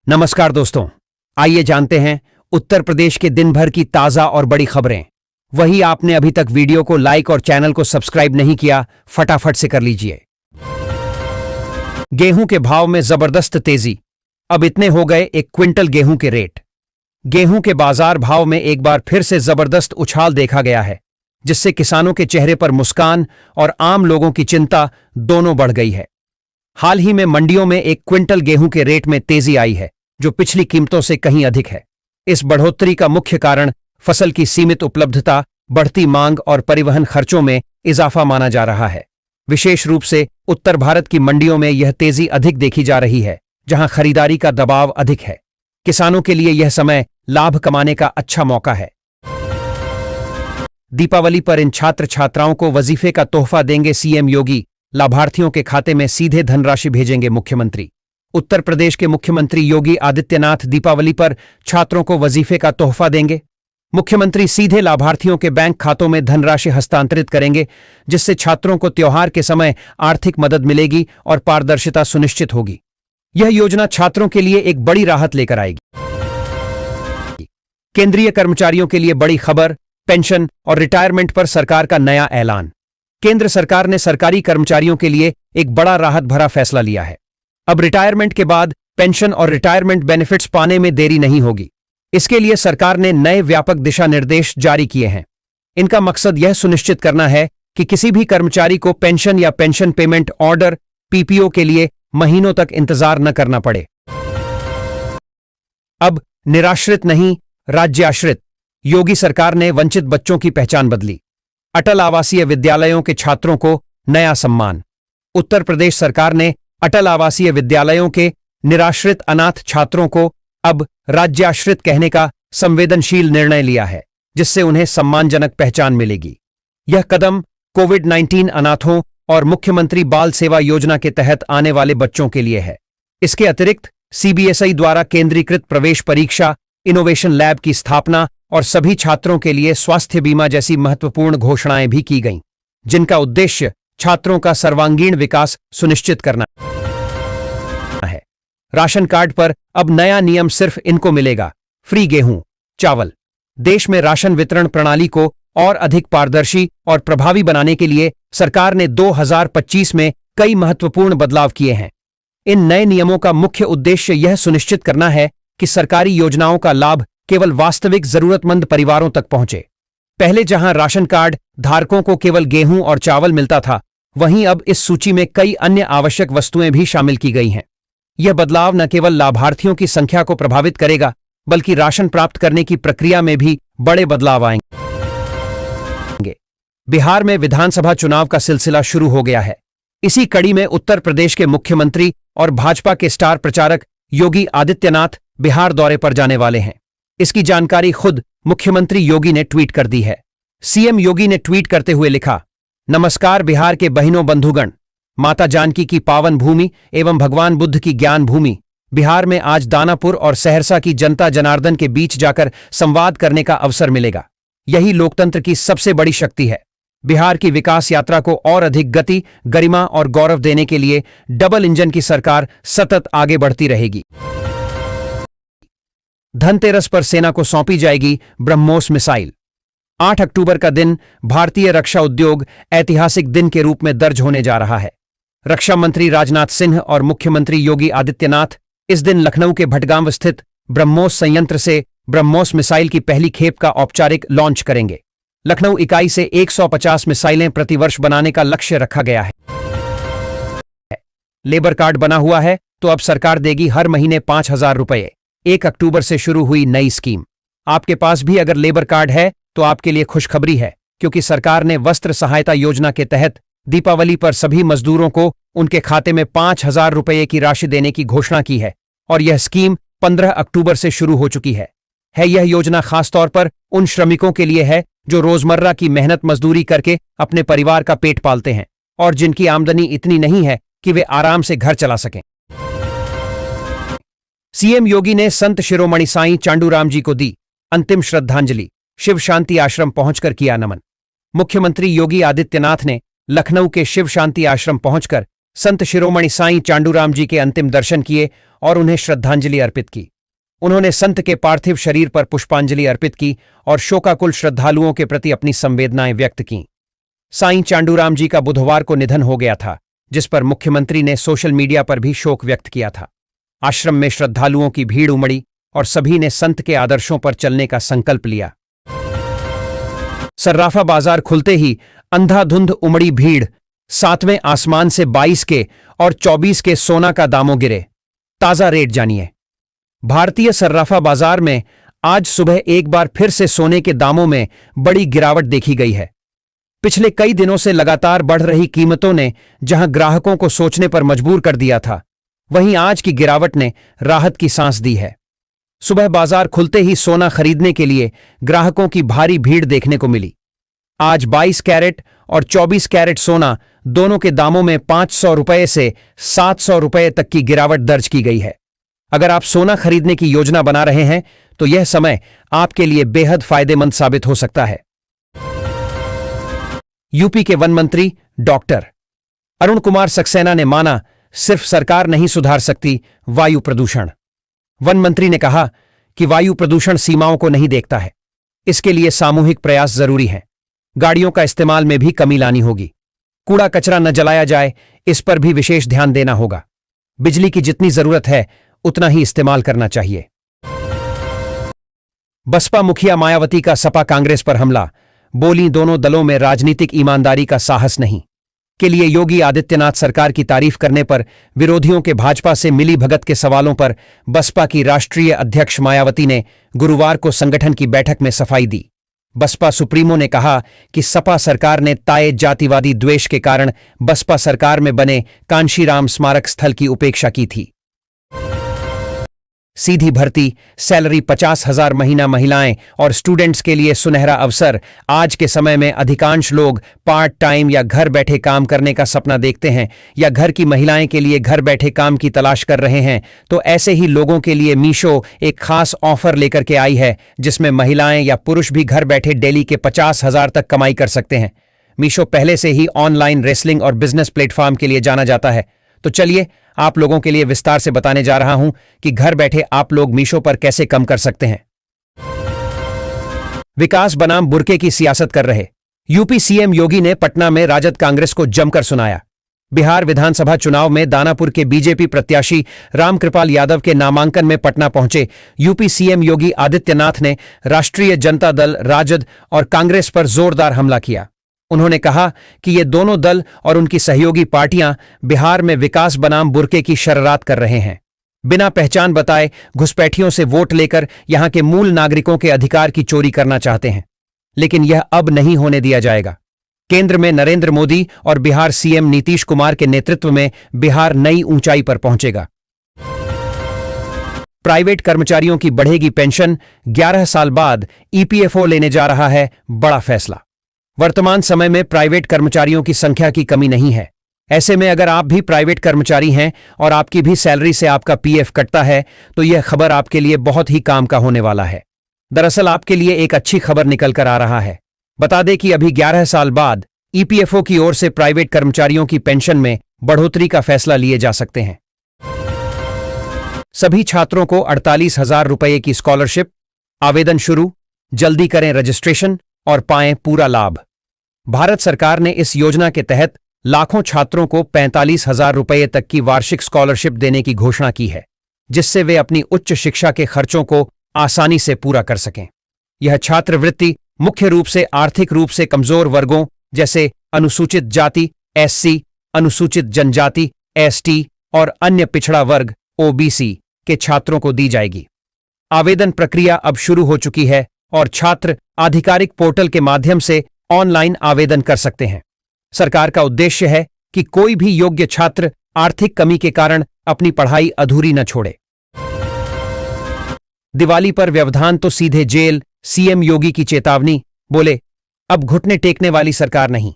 नमस्कार दोस्तों, आइए जानते हैं उत्तर प्रदेश के दिन भर की ताजा और बड़ी खबरें। वही आपने अभी तक वीडियो को लाइक और चैनल को सब्सक्राइब नहीं किया, फटाफट से कर लीजिए। गेहूं के भाव में जबरदस्त तेजी, अब इतने हो गए एक क्विंटल गेहूं के रेट। गेहूं के बाजार भाव में एक बार फिर से जबरदस्त उछाल देखा गया है, जिससे किसानों के चेहरे पर मुस्कान और आम लोगों की चिंता दोनों बढ़ गई है। हाल ही में मंडियों में एक क्विंटल गेहूं के रेट में तेजी आई है, जो पिछली कीमतों से कहीं अधिक है। इस बढ़ोतरी का मुख्य कारण फसल की सीमित उपलब्धता, बढ़ती मांग और परिवहन खर्चों में इजाफा माना जा रहा है। विशेष रूप से उत्तर भारत की मंडियों में यह तेजी अधिक देखी जा रही है, जहां खरीदारी का दबाव अधिक है। किसानों के लिए यह समय लाभ कमाने का अच्छा मौका है। दीपावली पर इन छात्र छात्राओं को वजीफे का तोहफा देंगे सीएम योगी, लाभार्थियों के खाते में सीधे धनराशि भेजेंगे मुख्यमंत्री। उत्तर प्रदेश के मुख्यमंत्री योगी आदित्यनाथ दीपावली पर छात्रों को वजीफे का तोहफा देंगे। मुख्यमंत्री सीधे लाभार्थियों के बैंक खातों में धनराशि हस्तांतरित करेंगे, जिससे छात्रों को त्योहार के समय आर्थिक मदद मिलेगी और पारदर्शिता सुनिश्चित होगी। यह योजना छात्रों के लिए एक बड़ी राहत लेकर आएगी। केंद्रीय कर्मचारियों के लिए बड़ी खबर, पेंशन और रिटायरमेंट पर सरकार का नया ऐलान। केंद्र सरकार ने सरकारी कर्मचारियों के लिए एक बड़ा राहत भरा फैसला लिया है। अब रिटायरमेंट के बाद पेंशन और रिटायरमेंट बेनिफिट्स पाने में देरी नहीं होगी। इसके लिए सरकार ने नए व्यापक दिशा निर्देश जारी किए हैं। इनका मकसद यह सुनिश्चित करना है कि किसी भी कर्मचारी को पेंशन या पेंशन पेमेंट ऑर्डर पीपीओ के लिए महीनों तक इंतजार न करना पड़े। अब निराश्रित नहीं, राज्याश्रित। योगी सरकार ने वंचित बच्चों की पहचान बदली। अटल आवासीय विद्यालयों के छात्रों को नया सम्मान। उत्तर प्रदेश सरकार ने अटल आवासीय विद्यालयों के निराश्रित अनाथ छात्रों को अब राज्याश्रित कहने का संवेदनशील निर्णय लिया है, जिससे उन्हें सम्मानजनक पहचान मिलेगी। यह कदम कोविड-19 अनाथों और मुख्यमंत्री बाल सेवा योजना के तहत आने वाले बच्चों के लिए है। इसके अतिरिक्त सीबीएसई द्वारा केंद्रीकृत प्रवेश परीक्षा, इनोवेशन लैब की स्थापना और सभी छात्रों के लिए स्वास्थ्य बीमा जैसी महत्वपूर्ण घोषणाएं भी की गईं, जिनका उद्देश्य छात्रों का सर्वांगीण विकास सुनिश्चित करना है। राशन कार्ड पर अब नया नियम सिर्फ इनको मिलेगा, फ्री गेहूं, चावल। देश में राशन वितरण प्रणाली को और अधिक पारदर्शी और प्रभावी बनाने के लिए सरकार ने 2025 में कई महत्वपूर्ण बदलाव किए हैं। इन नए नियमों का मुख्य उद्देश्य यह सुनिश्चित करना है कि सरकारी योजनाओं का लाभ केवल वास्तविक जरूरतमंद परिवारों तक पहुंचे। पहले जहां राशन कार्ड धारकों को केवल गेहूं और चावल मिलता था, वहीं अब इस सूची में कई अन्य आवश्यक वस्तुएं भी शामिल की गई हैं। यह बदलाव न केवल लाभार्थियों की संख्या को प्रभावित करेगा, बल्कि राशन प्राप्त करने की प्रक्रिया में भी बड़े बदलाव आएंगे। बिहार में विधानसभा चुनाव का सिलसिला शुरू हो गया है। इसी कड़ी में उत्तर प्रदेश के मुख्यमंत्री और भाजपा के स्टार प्रचारक योगी आदित्यनाथ बिहार दौरे पर जाने वाले हैं। इसकी जानकारी खुद मुख्यमंत्री योगी ने ट्वीट कर दी है। सीएम योगी ने ट्वीट करते हुए लिखा, नमस्कार बिहार के बहनों बंधुगण, माता जानकी की पावन भूमि एवं भगवान बुद्ध की ज्ञान भूमि बिहार में आज दानापुर और सहरसा की जनता जनार्दन के बीच जाकर संवाद करने का अवसर मिलेगा। यही लोकतंत्र की सबसे बड़ी शक्ति है। बिहार की विकास यात्रा को और अधिक गति, गरिमा और गौरव देने के लिए डबल इंजन की सरकार सतत आगे बढ़ती रहेगी। धनतेरस पर सेना को सौंपी जाएगी ब्रह्मोस मिसाइल। 8 अक्टूबर का दिन भारतीय रक्षा उद्योग ऐतिहासिक दिन के रूप में दर्ज होने जा रहा है। रक्षा मंत्री राजनाथ सिंह और मुख्यमंत्री योगी आदित्यनाथ इस दिन लखनऊ के भटगांव स्थित ब्रह्मोस संयंत्र से ब्रह्मोस मिसाइल की पहली खेप का औपचारिक लॉन्च करेंगे। लखनऊ इकाई से 150 मिसाइलें प्रतिवर्ष बनाने का लक्ष्य रखा गया है। लेबर कार्ड बना हुआ है तो अब सरकार देगी हर महीने 5,000 रुपये। 1 अक्टूबर से शुरू हुई नई स्कीम। आपके पास भी अगर लेबर कार्ड है तो आपके लिए खुशखबरी है, क्योंकि सरकार ने वस्त्र सहायता योजना के तहत दीपावली पर सभी मजदूरों को उनके खाते में 5,000 रुपये की राशि देने की घोषणा की है और यह स्कीम 15 अक्टूबर से शुरू हो चुकी है। यह योजना खासतौर पर उन श्रमिकों के लिए है जो रोजमर्रा की मेहनत मजदूरी करके अपने परिवार का पेट पालते हैं और जिनकी आमदनी इतनी नहीं है कि वे आराम से घर चला सकें। सीएम योगी ने संत शिरोमणि साईं चांडूराम जी को दी अंतिम श्रद्धांजलि। शिव शांति आश्रम पहुंचकर किया नमन। मुख्यमंत्री योगी आदित्यनाथ ने लखनऊ के शिव शांति आश्रम पहुंचकर संत शिरोमणि साईं चांडूराम जी के अंतिम दर्शन किए और उन्हें श्रद्धांजलि अर्पित की। उन्होंने संत के पार्थिव शरीर पर पुष्पांजलि अर्पित की और शोकाकुल श्रद्धालुओं के प्रति अपनी संवेदनाएं व्यक्त कीं। साईं चांडूराम जी का बुधवार को निधन हो गया था, जिस पर मुख्यमंत्री ने सोशल मीडिया पर भी शोक व्यक्त किया था। आश्रम में श्रद्धालुओं की भीड़ उमड़ी और सभी ने संत के आदर्शों पर चलने का संकल्प लिया। सर्राफा बाजार खुलते ही अंधाधुंध उमड़ी भीड़। 7वें आसमान से 22 के और 24 के सोना का दामों गिरे। ताजा रेट जानिए। भारतीय सर्राफा बाजार में आज सुबह एक बार फिर से सोने के दामों में बड़ी गिरावट देखी गई है। पिछले कई दिनों से लगातार बढ़ रही कीमतों ने जहां ग्राहकों को सोचने पर मजबूर कर दिया था, वहीं आज की गिरावट ने राहत की सांस दी है। सुबह बाजार खुलते ही सोना खरीदने के लिए ग्राहकों की भारी भीड़ देखने को मिली। आज 22 कैरेट और 24 कैरेट सोना दोनों के दामों में 500 रुपये से 700 रुपये तक की गिरावट दर्ज की गई है। अगर आप सोना खरीदने की योजना बना रहे हैं तो यह समय आपके लिए बेहद फायदेमंद साबित हो सकता है। यूपी के वन मंत्री डॉक्टर अरुण कुमार सक्सेना ने माना, सिर्फ सरकार नहीं सुधार सकती वायु प्रदूषण। वन मंत्री ने कहा कि वायु प्रदूषण सीमाओं को नहीं देखता है, इसके लिए सामूहिक प्रयास जरूरी हैं। गाड़ियों का इस्तेमाल में भी कमी लानी होगी। कूड़ा कचरा न जलाया जाए, इस पर भी विशेष ध्यान देना होगा। बिजली की जितनी जरूरत है उतना ही इस्तेमाल करना चाहिए। बसपा मुखिया मायावती का सपा कांग्रेस पर हमला। बोली, दोनों दलों में राजनीतिक ईमानदारी का साहस नहीं। के लिए योगी आदित्यनाथ सरकार की तारीफ करने पर विरोधियों के भाजपा से मिली भगत के सवालों पर बसपा की राष्ट्रीय अध्यक्ष मायावती ने गुरुवार को संगठन की बैठक में सफाई दी। बसपा सुप्रीमो ने कहा कि सपा सरकार ने ताए जातिवादी द्वेष के कारण बसपा सरकार में बने कांशीराम स्मारक स्थल की उपेक्षा की थी। सीधी भर्ती, सैलरी 50,000 महीना महिलाएं और स्टूडेंट्स के लिए सुनहरा अवसर। आज के समय में अधिकांश लोग पार्ट टाइम या घर बैठे काम करने का सपना देखते हैं या घर की महिलाएं के लिए घर बैठे काम की तलाश कर रहे हैं। तो ऐसे ही लोगों के लिए मीशो एक खास ऑफर लेकर के आई है, जिसमें महिलाएं या पुरुष भी घर बैठे डेली के 50,000 तक कमाई कर सकते हैं। मीशो पहले से ही ऑनलाइन रेसलिंग और बिजनेस प्लेटफॉर्म के लिए जाना जाता है। तो चलिए आप लोगों के लिए विस्तार से बताने जा रहा हूं कि घर बैठे आप लोग मीशो पर कैसे कम कर सकते हैं। विकास बनाम बुर्के की सियासत कर रहे यूपी सीएम योगी ने पटना में राजद कांग्रेस को जमकर सुनाया। बिहार विधानसभा चुनाव में दानापुर के बीजेपी प्रत्याशी रामकृपाल यादव के नामांकन में पटना पहुंचे यूपी सीएम योगी आदित्यनाथ ने राष्ट्रीय जनता दल राजद और कांग्रेस पर जोरदार हमला किया। उन्होंने कहा कि ये दोनों दल और उनकी सहयोगी पार्टियां बिहार में विकास बनाम बुर्के की शर्रात कर रहे हैं। बिना पहचान बताए घुसपैठियों से वोट लेकर यहां के मूल नागरिकों के अधिकार की चोरी करना चाहते हैं, लेकिन यह अब नहीं होने दिया जाएगा। केंद्र में नरेंद्र मोदी और बिहार सीएम नीतीश कुमार के नेतृत्व में बिहार नई ऊंचाई पर पहुंचेगा। प्राइवेट कर्मचारियों की बढ़ेगी पेंशन। 11 साल बाद ईपीएफओ लेने जा रहा है बड़ा फैसला। वर्तमान समय में प्राइवेट कर्मचारियों की संख्या की कमी नहीं है। ऐसे में अगर आप भी प्राइवेट कर्मचारी हैं और आपकी भी सैलरी से आपका पीएफ कटता है तो यह खबर आपके लिए बहुत ही काम का होने वाला है। दरअसल आपके लिए एक अच्छी खबर निकल कर आ रहा है। बता दें कि अभी 11 साल बाद ईपीएफओ की ओर से प्राइवेट कर्मचारियों की पेंशन में बढ़ोतरी का फैसला लिए जा सकते हैं। सभी छात्रों को 48,000 रुपये की स्कॉलरशिप। आवेदन शुरू, जल्दी करें रजिस्ट्रेशन और पाएं पूरा लाभ। भारत सरकार ने इस योजना के तहत लाखों छात्रों को 45,000 रुपये तक की वार्षिक स्कॉलरशिप देने की घोषणा की है, जिससे वे अपनी उच्च शिक्षा के खर्चों को आसानी से पूरा कर सकें। यह छात्रवृत्ति मुख्य रूप से आर्थिक रूप से कमजोर वर्गों जैसे अनुसूचित जाति एससी, अनुसूचित जनजाति एसटी और अन्य पिछड़ा वर्ग ओबीसी के छात्रों को दी जाएगी। आवेदन प्रक्रिया अब शुरू हो चुकी है और छात्र आधिकारिक पोर्टल के माध्यम से ऑनलाइन आवेदन कर सकते हैं। सरकार का उद्देश्य है कि कोई भी योग्य छात्र आर्थिक कमी के कारण अपनी पढ़ाई अधूरी न छोड़े। दिवाली पर व्यवधान तो सीधे जेल। सीएम योगी की चेतावनी। बोले, अब घुटने टेकने वाली सरकार नहीं।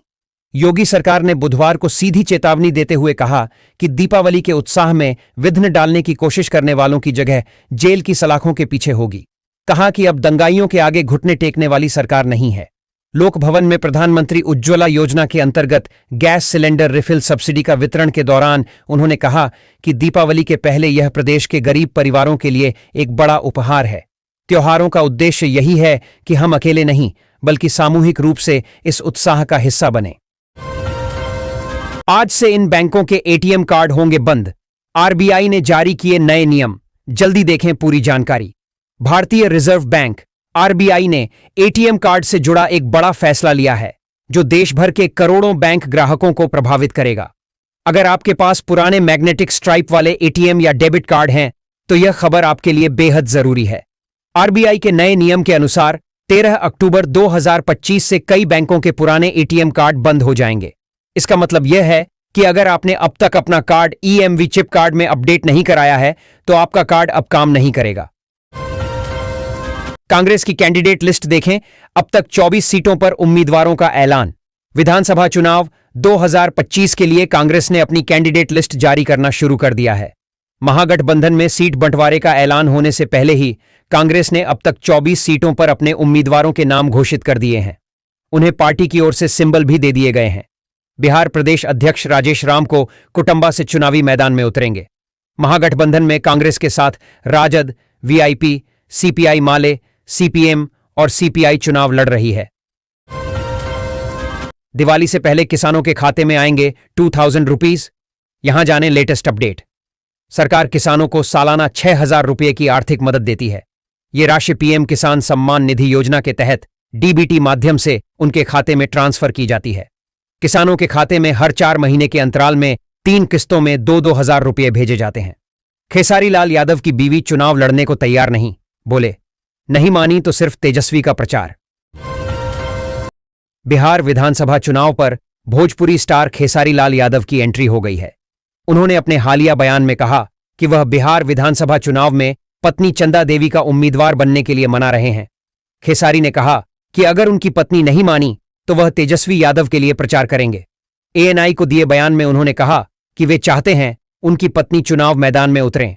योगी सरकार ने बुधवार को सीधी चेतावनी देते हुए कहा कि दीपावली के उत्साह में विघ्न डालने की कोशिश करने वालों की जगह जेल की सलाखों के पीछे होगी। कहा कि अब दंगाइयों के आगे घुटने टेकने वाली सरकार नहीं है। लोक भवन में प्रधानमंत्री उज्ज्वला योजना के अंतर्गत गैस सिलेंडर रिफिल सब्सिडी का वितरण के दौरान उन्होंने कहा कि दीपावली के पहले यह प्रदेश के गरीब परिवारों के लिए एक बड़ा उपहार है। त्योहारों का उद्देश्य यही है कि हम अकेले नहीं बल्कि सामूहिक रूप से इस उत्साह का हिस्सा बने। आज से इन बैंकों के एटीएम कार्ड होंगे बंद। आरबीआई ने जारी किए नए नियम, जल्दी देखें पूरी जानकारी। भारतीय रिजर्व बैंक आरबीआई ने एटीएम कार्ड से जुड़ा एक बड़ा फैसला लिया है जो देश भर के करोड़ों बैंक ग्राहकों को प्रभावित करेगा। अगर आपके पास पुराने मैग्नेटिक स्ट्राइप वाले एटीएम या डेबिट कार्ड हैं तो यह खबर आपके लिए बेहद जरूरी है। आरबीआई के नए नियम के अनुसार 13 अक्टूबर 2025 से कई बैंकों के पुराने एटीएम कार्ड बंद हो जाएंगे। इसका मतलब यह है कि अगर आपने अब तक अपना कार्ड ईएमवी चिप कार्ड में अपडेट नहीं कराया है तो आपका कार्ड अब काम नहीं करेगा। कांग्रेस की कैंडिडेट लिस्ट देखें। अब तक 24 सीटों पर उम्मीदवारों का ऐलान। विधानसभा चुनाव 2025 के लिए कांग्रेस ने अपनी कैंडिडेट लिस्ट जारी करना शुरू कर दिया है। महागठबंधन में सीट बंटवारे का ऐलान होने से पहले ही कांग्रेस ने अब तक 24 सीटों पर अपने उम्मीदवारों के नाम घोषित कर दिए हैं। उन्हें पार्टी की ओर से सिंबल भी दे दिए गए हैं। बिहार प्रदेश अध्यक्ष राजेश राम को कुटुंबा से चुनावी मैदान में उतरेंगे। महागठबंधन में कांग्रेस के साथ राजद, वीआईपी, सीपीआई माले, सीपीएम और सीपीआई चुनाव लड़ रही है। दिवाली से पहले किसानों के खाते में आएंगे 2000 रुपीज। यहां जानें लेटेस्ट अपडेट। सरकार किसानों को सालाना 6000 रुपये की आर्थिक मदद देती है। यह राशि पीएम किसान सम्मान निधि योजना के तहत डीबीटी माध्यम से उनके खाते में ट्रांसफर की जाती है। किसानों के खाते में हर 4 महीने के अंतराल में 3 किस्तों में 2-2 हजार रुपये भेजे जाते हैं। खेसारी लाल यादव की बीवी चुनाव लड़ने को तैयार नहीं, बोले नहीं मानी तो सिर्फ तेजस्वी का प्रचार। बिहार विधानसभा चुनाव पर भोजपुरी स्टार खेसारी लाल यादव की एंट्री हो गई है। उन्होंने अपने हालिया बयान में कहा कि वह बिहार विधानसभा चुनाव में पत्नी चंदा देवी का उम्मीदवार बनने के लिए मना रहे हैं। खेसारी ने कहा कि अगर उनकी पत्नी नहीं मानी तो वह तेजस्वी यादव के लिए प्रचार करेंगे। एएनआई को दिए बयान में उन्होंने कहा कि वे चाहते हैं उनकी पत्नी चुनाव मैदान में उतरें।